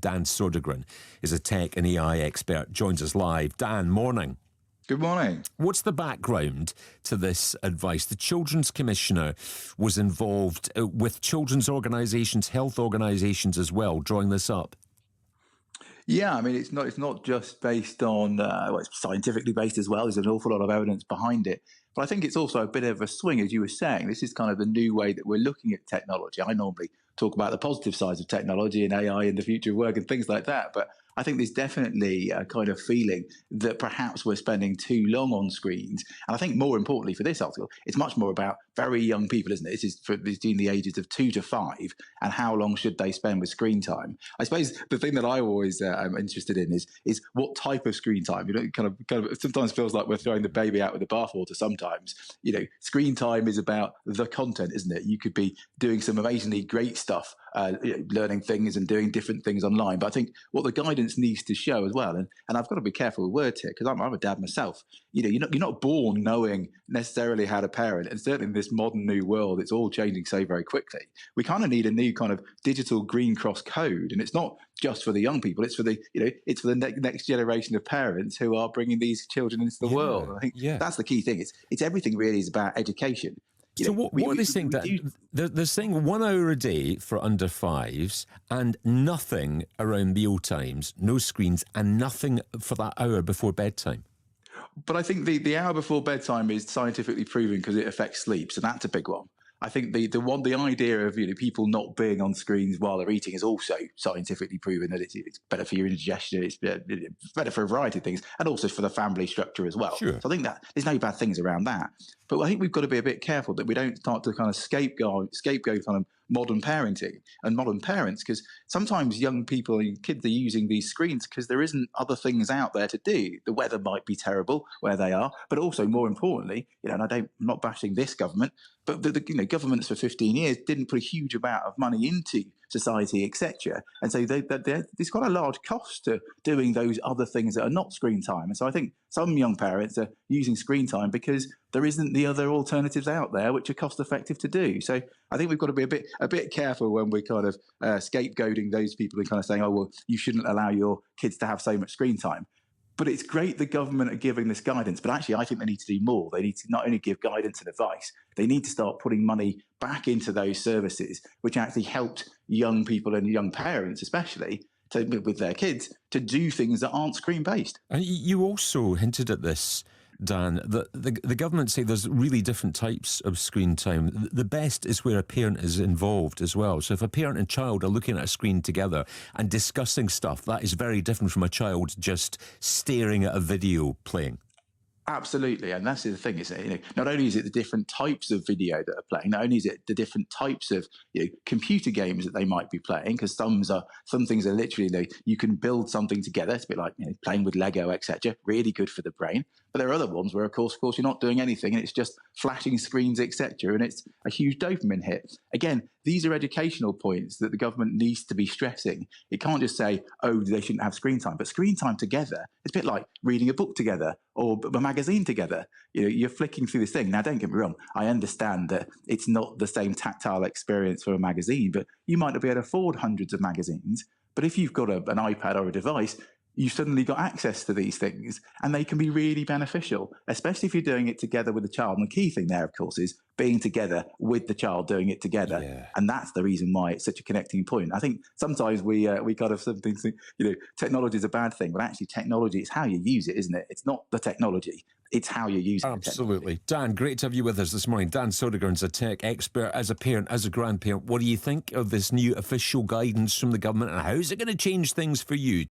Dan Södergren is a tech and AI expert, joins us live. Dan, morning. Good morning. What's the background to this advice? The Children's Commissioner was involved with children's organisations, health organisations as well, drawing this up. Yeah, I mean, it's not just based on, it's scientifically based as well. There's an awful lot of evidence behind it. But I think it's also a bit of a swing, as you were saying. This is kind of the new way that we're looking at technology. I normally talk about the positive sides of technology and AI and the future of work and things like that. But I think there's definitely a kind of feeling that perhaps we're spending too long on screens. And I think more importantly for this article, it's much more about very young people, isn't it? This is between the ages of 2 to 5 and how long should they spend with screen time. I suppose the thing that I always am interested in is what type of screen time. You know, kind of it sometimes feels like we're throwing the baby out with the bathwater sometimes. You know, screen time is about the content, isn't it? You could be doing some amazingly great stuff, learning things and doing different things online. But I think what the guidance needs to show as well, and I've got to be careful with words here because I'm a dad myself. You know, you're not born knowing necessarily how to parent, and certainly in this modern new world, it's all changing so very quickly. We kind of need a new kind of digital green cross code, and it's not just for the young people. It's for the it's for the next generation of parents who are bringing these children into the world. And I think that's the key thing. It's everything really is about education. So what are they saying? They're saying 1 hour a day for under 5s and nothing around meal times, no screens, and nothing for that hour before bedtime. But I think the hour before bedtime is scientifically proven because it affects sleep, so that's a big one. I think the idea of people not being on screens while they're eating is also scientifically proven that it's better for your indigestion, it's better for a variety of things, and also for the family structure as well. Sure. So I think that there's no bad things around that. But I think we've got to be a bit careful that we don't start to kind of scapegoat kind of modern parenting and modern parents, because sometimes young people and kids are using these screens because there isn't other things out there to do. The weather might be terrible where they are, but also more importantly, and I'm not bashing this government, but the governments for 15 years didn't put a huge amount of money into society, etc. And so there's quite a large cost to doing those other things that are not screen time. And so I think some young parents are using screen time because there isn't the other alternatives out there which are cost effective to do. So I think we've got to be a bit careful when we're kind of scapegoating those people and kind of saying, oh, well, you shouldn't allow your kids to have so much screen time. But it's great the government are giving this guidance, but actually I think they need to do more. They need to not only give guidance and advice, they need to start putting money back into those services, which actually helped young people and young parents especially with their kids to do things that aren't screen-based. And you also hinted at this, Dan, that the government say there's really different types of screen time. The best is where a parent is involved as well. So if a parent and child are looking at a screen together and discussing stuff, that is very different from a child just staring at a video playing. Absolutely, and that's the thing, is not only is it the different types of video that are playing, not only is it the different types of computer games that they might be playing, because some things are literally you can build something together. It's a bit like playing with Lego, etc. Really good for the brain. But there are other ones where, of course, you're not doing anything, and it's just flashing screens, etc. And it's a huge dopamine hit. Again, these are educational points that the government needs to be stressing. It can't just say, oh, they shouldn't have screen time, but screen time together. It's a bit like reading a book together or a magazine together. You're flicking through this thing. Now, don't get me wrong. I understand that it's not the same tactile experience for a magazine, but you might not be able to afford hundreds of magazines. But if you've got an iPad or a device, you've suddenly got access to these things, and they can be really beneficial, especially if you're doing it together with the child. And the key thing there, of course, is being together with the child, doing it together. Yeah. And that's the reason why it's such a connecting point. I think sometimes we kind of something think, technology is a bad thing, but actually technology is how you use it, isn't it? It's not the technology. It's how you use it. Absolutely. Dan, great to have you with us this morning. Dan Södergren's a tech expert. As a parent, as a grandparent, what do you think of this new official guidance from the government, and how is it going to change things for you?